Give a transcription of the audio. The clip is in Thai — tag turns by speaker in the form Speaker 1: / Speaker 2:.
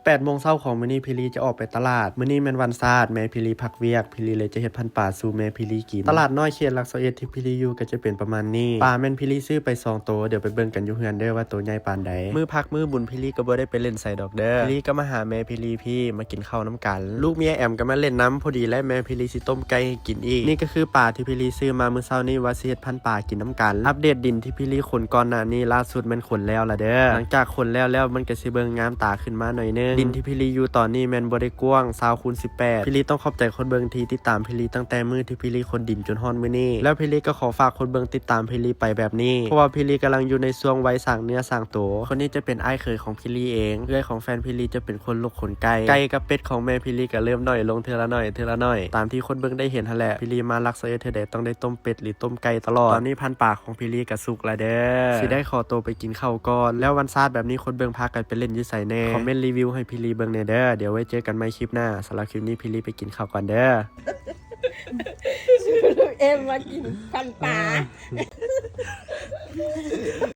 Speaker 1: 8 โมงเช้าของมื้อนี้พี่ลีจะออกไปตลาดมื้อนี้แม่นวันศาสตร์แม่พี่ลีพักเวียกพี่ลีเลยจะเฮ็ดพันธุ์ปลาสู่แม่พี่ลีกินตลาดน้อยเขตหลัก21ที่พี่ลีอยู่ก็จะเป็นประมาณนี้ปลาแม่นพี่ลีซื้อไป2ตัวเดี๋ยวไปเบิ่งกันอยู่เฮือนเด้อว่าตัวใหญ่ปานใดมื้อพักมื้อบุญพี่ลีก็บ่ได้ไปเล่นไสดอกเด้อพี่ลีก็มาหาแม่พี่ลีพี่มากินข้าวนํกันลูกเมียแอมก็มาเล่นน้ำพอดีและแม่พี่ลีสิต้มไก่ให้กินอีกนี่ก็คือปลาที่พี่ลีซื้อมามื้อเช้านี้ว่าสิเฮ็ดพันธุ์ปลากินนํกันอัปเดตดินที่พี่ลีขนก่อนหน้านี้ล่าสุดมันขนแล้วล่ะเด้อหลังจากขนแล้วมันก็สิเบิ่งงามตาขึ้นมาหน่อยนึงดินที่พี่ลีอยู่ตอนนี้แม่นบ่ได้กว้าง20x18พี่ลีต้องขอบใจคนเบิ่งที่ติดตามพี่ลีตั้งแต่มื้อที่พี่ลีคนดินจนฮอดมื้อนี้แล้วพี่ลีก็ขอฝากคนเบิ่งติดตามพี่ลีไปแบบนี้เพราะว่าพี่ลีกำลังอยู่ในช่วงวัยสร้างเนื้อสร้างตัวคนนี้จะเป็นอ้ายเคยของพี่ลีเองเอื้อยของแฟนพี่ลีจะเป็นคนลูกขนไก่กับเป็ดของแม่พี่ลีก็เริ่มน้อยลงเทื่อละน้อยตามที่คนเบิ่งได้เห็นหั่นแหละพี่ลีมารักษาเทื่อใดต้องได้ต้มเป็ดหรือต้มไก่ตลอดตอนนี้พันปากของพี่ลีก็สุกแล้วเด้อสิได้ขอตัวไปกินข้าวก่อนแล้ววันซาดแบบนี้คนเบิ่งพากันไปเล่นอยู่ไสแน่คอมเมนต์รีวิวให้พี่ลีเบิ่งแน่เด้อเดี๋ยวไว้เจอกันใหม่คลิปหน้าสำหรับคลิปนี้พี่ลีไปกินข้าวก่อนเด้อ
Speaker 2: ลูกเอ็มมากินพันปลา